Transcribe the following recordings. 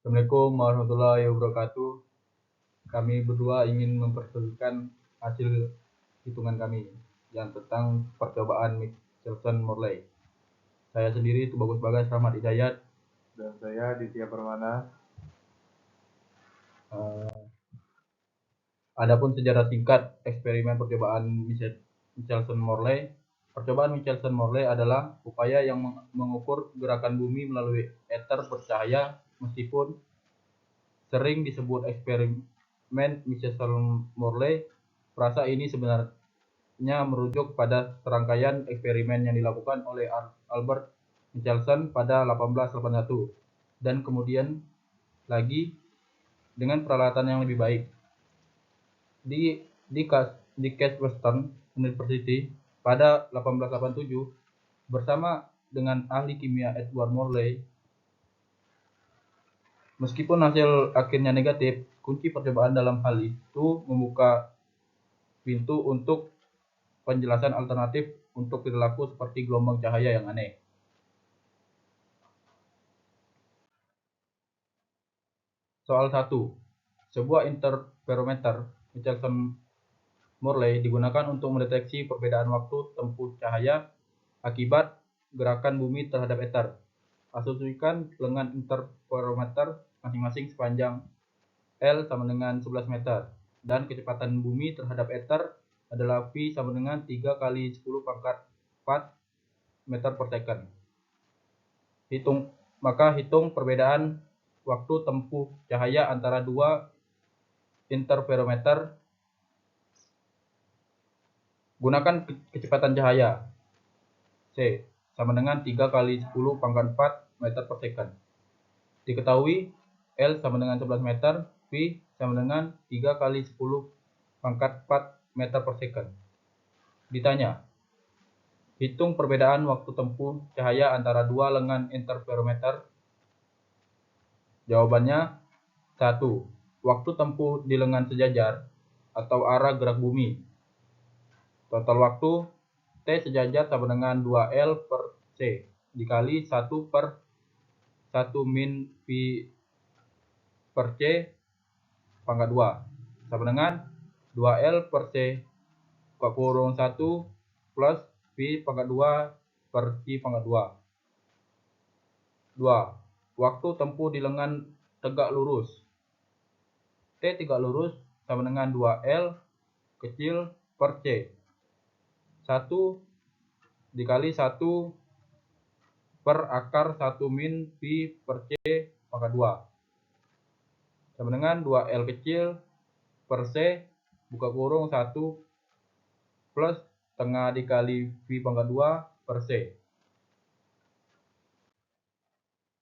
Assalamualaikum warahmatullahi wabarakatuh. Kami berdua ingin mempertunjukkan hasil hitungan kami yang tentang percobaan Michelson-Morley. Saya sendiri Tubagus Bagas Rahmat Hidayat. Dan saya Ditya Permana. Adapun sejarah singkat eksperimen percobaan Michelson-Morley. Percobaan Michelson-Morley adalah upaya yang mengukur gerakan bumi melalui ether bercahaya meskipun sering disebut eksperimen Michelson-Morley. Frasa ini sebenarnya merujuk pada serangkaian eksperimen yang dilakukan oleh Albert Michelson pada 1881 dan kemudian lagi dengan peralatan yang lebih baik. Di Case Western University pada 1887 bersama dengan ahli kimia Edward Morley. Meskipun hasil akhirnya negatif, kunci percobaan dalam hal itu membuka pintu untuk penjelasan alternatif untuk perilaku seperti gelombang cahaya yang aneh. Soal 1. Sebuah interferometer Michelson-Morley digunakan untuk mendeteksi perbedaan waktu tempuh cahaya akibat gerakan bumi terhadap ether. Asumsikan lengan interferometer masing-masing sepanjang L sama dengan 11 meter dan kecepatan bumi terhadap ether adalah V sama dengan 3 kali 10 pangkat 4 meter per second. Maka hitung perbedaan waktu tempuh cahaya antara dua interferometer. Gunakan kecepatan cahaya C sama dengan 3 kali 10 pangkat 4 meter per second. Diketahui L sama dengan 11 meter, V sama dengan 3 kali 10 pangkat 4 meter per second. Ditanya, hitung perbedaan waktu tempuh cahaya antara dua lengan interferometer. Jawabannya 1. Waktu tempuh di lengan sejajar atau arah gerak bumi. Total waktu T sejajar sama dengan 2L per C dikali 1 per 1 min V per C pangkat 2 sama dengan 2L per C buka kurung 1 plus V pangkat 2 per C pangkat 2. 2. Waktu tempuh di lengan tegak lurus. T tegak lurus sama dengan 2L kecil per C. 1 dikali 1 per akar 1 min V per C pangkat 2. Sama dengan 2L kecil per C buka kurung 1 plus setengah dikali V pangkat 2 per C.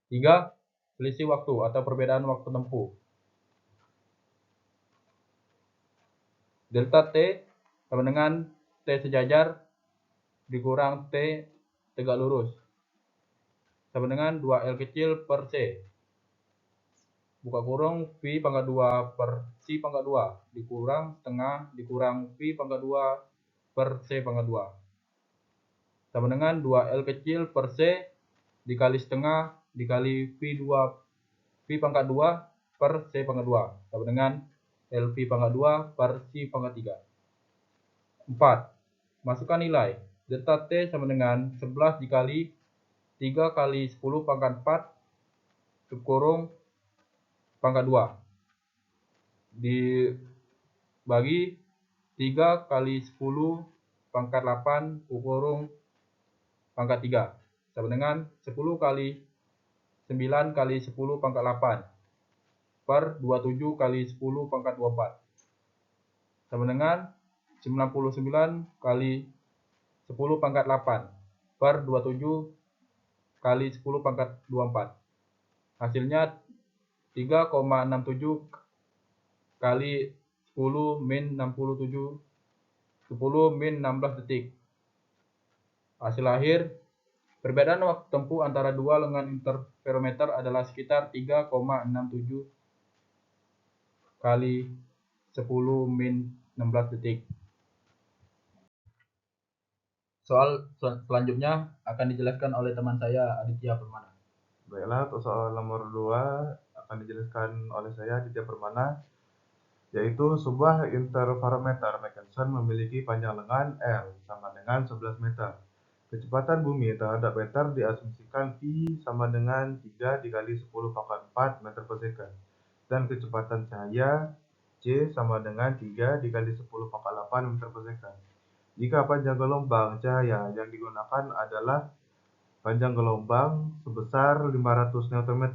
3. Selisih waktu atau perbedaan waktu tempuh. Delta T sama dengan T sejajar dikurang T tegak lurus sama dengan 2L kecil per C buka kurung V pangkat 2 per C pangkat 2 dikurang setengah dikurang V pangkat 2 per C pangkat 2 sama dengan 2L kecil per C dikali setengah dikali V pangkat 2 per C pangkat 2 sama dengan LV pangkat 2 per C pangkat 3. 4. Masukkan nilai. Delta T sama dengan 11 dikali 3 kali 10 pangkat 4 kurung pangkat 2 dibagi 3 kali 10 pangkat 8 kurung pangkat 3 sama dengan 10 kali 9 kali 10 pangkat 8 per 27 kali 10 pangkat 24 sama dengan 99 kali 10 pangkat 8 per 27 kali 10 pangkat 24. Hasilnya 3,67 kali 10 min 67 10 min 16 detik. Hasil akhir perbedaan waktu tempuh antara dua lengan interferometer adalah sekitar 3,67 kali 10 min 16 detik. Soal selanjutnya akan dijelaskan oleh teman saya Aditya Permana. Baiklah, untuk soal nomor 2 akan dijelaskan oleh saya Ditya Permana, yaitu sebuah interferometer Michelson memiliki panjang lengan L sama dengan 11 meter. Kecepatan bumi terhadap meter diasumsikan V sama dengan 3 dikali 10 pangkat 4 meter per second. Dan kecepatan cahaya C sama dengan 3 dikali 10 pangkat 8 meter per second. Jika panjang gelombang cahaya yang digunakan adalah panjang gelombang sebesar 500 Nm,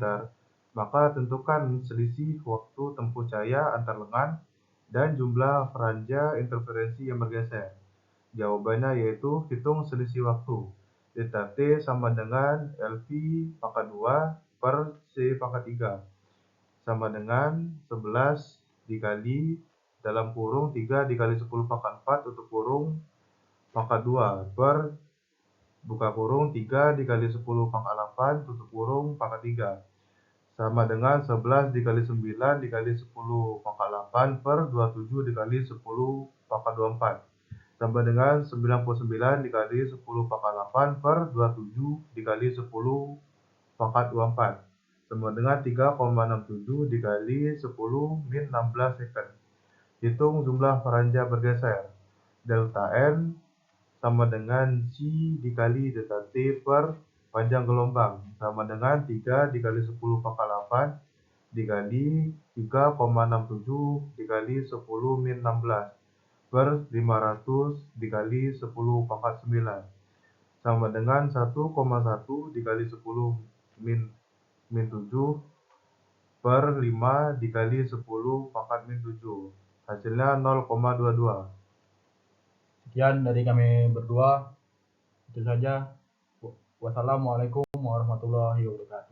maka tentukan selisih waktu tempuh cahaya antar lengan dan jumlah franja interferensi yang bergeser. Jawabannya yaitu hitung selisih waktu. Delta T sama dengan LV pangkat 2 per C pangkat 3 sama dengan 11 dikali dalam kurung 3 dikali 10 pangkat 4 tutup kurung pangkat 2 per buka kurung 3 dikali 10 pangkat 8 tutup kurung pangkat 3 sama dengan 11 dikali 9 dikali 10 pangkat 8 per 27 dikali 10 pangkat 24 sama dengan 99 dikali 10 pangkat 8 per 27 dikali 10 pangkat 24 sama dengan 3,67 dikali 10 min 16 second. Hitung jumlah franja bergeser. Delta N sama dengan C dikali delta T per panjang gelombang sama dengan 3 dikali 10 pangkat 8 dikali 3,67 dikali 10 min 16 per 500 dikali 10 pangkat 9 sama dengan 1,1 dikali 10 min 7 per 5 dikali 10 pangkat min 7. Hasilnya 0,22. Sekian dari kami berdua. Itu saja. Wassalamualaikum warahmatullahi wabarakatuh.